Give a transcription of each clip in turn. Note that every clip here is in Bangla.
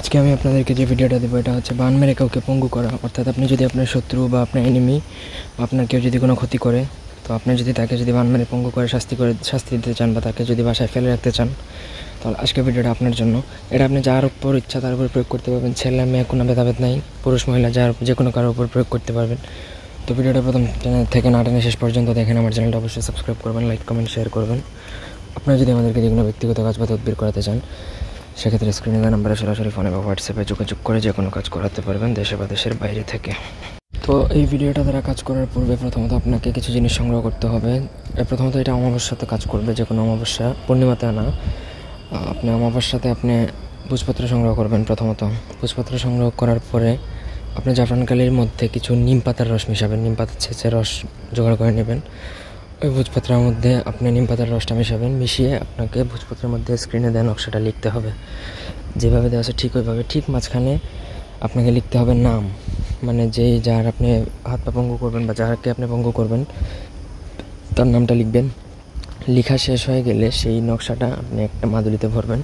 আজকে আমি আপনাদেরকে যে ভিডিওটা দেবো এটা হচ্ছে বান মেরে কাউকে পঙ্গু করা। অর্থাৎ আপনি যদি আপনার শত্রু বা আপনার এনিমি বা আপনার কেউ যদি কোনো ক্ষতি করে, তো আপনি যদি তাকে যদি বান মেরে পঙ্গু করে শাস্তি দিতে চান বা তাকে যদি বাসায় ফেলে রাখতে চান, তাহলে আজকের ভিডিওটা আপনার জন্য। এটা আপনি যার উপর ইচ্ছা তার উপর প্রয়োগ করতে পারবেন। ছেলে মেয়ে কোনো ভেদাভেদ নাই, পুরুষ মহিলা যার যে কোনো কারোর উপর প্রয়োগ করতে পারবেন। তো ভিডিওটা প্রথম থেকে না টেনে শেষ পর্যন্ত দেখেন। আমার চ্যানেলটা অবশ্যই সাবস্ক্রাইব করবেন, লাইক কমেন্ট শেয়ার করবেন। আপনারা যদি আমাদেরকে যে কোনো ব্যক্তিগত কাজ বা তদবির করাতে চান, সেক্ষেত্রে স্ক্রিনে দেওয়া নাম্বারে সরাসরি ফোনে বা হোয়াটসঅ্যাপে যোগাযোগ করে যে কোনো কাজ করাতে পারবেন, দেশে বা দেশের বাইরে থেকে। তো এই ভিডিওটা দ্বারা কাজ করার পূর্বে প্রথমত আপনাকে কিছু জিনিস সংগ্রহ করতে হবে। প্রথমত এটা অমাবস্যাতে কাজ করবে, যে কোনো অমাবস্যা, পূর্ণিমাতে না। আপনি অমাবস্যাতে আপনি ভোজপত্র সংগ্রহ করবেন। প্রথমত ভোজপত্র সংগ্রহ করার পরে আপনি জাফরানকালির মধ্যে কিছু নিম পাতার রস মিশাবেন। নিম পাতার ছেঁচে রস জোগাড় করে নেবেন। ওই ভোজপত্রের মধ্যে আপনি নিম পাতার রসটা মিশাবেন। মিশিয়ে আপনাকে ভোজপত্রের মধ্যে স্ক্রিনে দেওয়া নকশাটা লিখতে হবে। যেভাবে দেওয়া আছে ঠিক ওইভাবে, ঠিক মাঝখানে আপনাকে লিখতে হবে নাম, মানে যার আপনি হাত পা পঙ্গু করবেন বা যাকে আপনি পঙ্গু করবেন তার নামটা লিখবেন। লেখা শেষ হয়ে গেলে সেই নকশাটা আপনি একটা মাদুলিতে ভরবেন।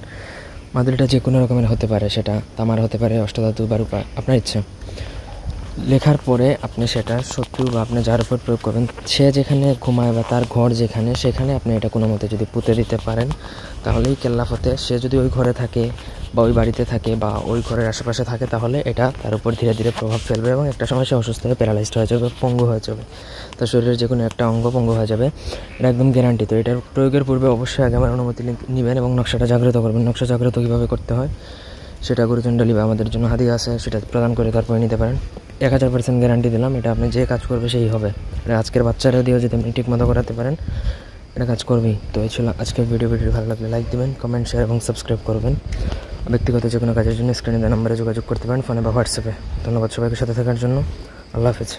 মাদুলিটা যে কোনো রকমের হতে পারে, সেটা তামার হতে পারে, অষ্টধাতু বা রূপা, আপনার ইচ্ছা। লেখার পরে আপনি সেটা শত্রু বা আপনি যার উপর প্রয়োগ করবেন, সে যেখানে ঘুমায় বা তার ঘর যেখানে, সেখানে আপনি এটা কোনো মতে যদি পুঁতে দিতে পারেন, তাহলেই কেল্লাফতে। সে যদি ওই ঘরে থাকে বা ওই বাড়িতে থাকে বা ওই ঘরের আশেপাশে থাকে, তাহলে এটা তার উপর ধীরে ধীরে প্রভাব ফেলবে এবং একটা সময় সে অসুস্থ হয়ে প্যারালাইজড হয়ে যাবে, পঙ্গু হয়ে যাবে। তার শরীরের যে কোনো একটা অঙ্গ পঙ্গু হয়ে যাবে, এটা একদম গ্যারান্টি। তো এটার প্রয়োগের পূর্বে অবশ্যই আগে আমার অনুমতি নেবেন এবং নকশাটা জাগ্রত করবেন। নকশা জাগ্রত কীভাবে করতে হয় সেটা গুরুচণ্ডালী বা আমাদের জন্য হাদিয়া আছে, সেটা প্রদান করে তারপরে নিতে পারেন। 1000% গ্যারান্টি দিলাম, এটা আপনি যে কাজ করবে সেই হবে। এটা আজকের বাচ্চারা দিয়েও যদি আপনি ঠিক মতো করাতে পারেন, এটা কাজ করবেই। তো এই ছিল আজকের ভিডিওটি ভালো লাগলে লাইক দেবেন, কমেন্ট শেয়ার এবং সাবস্ক্রাইব করবেন। ব্যক্তিগত যে কোনো কাজের জন্য স্ক্রিনে দেওয়া নাম্বারে যোগাযোগ করতে পারেন, ফোনে বা হোয়াটসঅ্যাপে। ধন্যবাদ সবাইকে সাথে থাকার জন্য। আল্লাহ হাফেজ।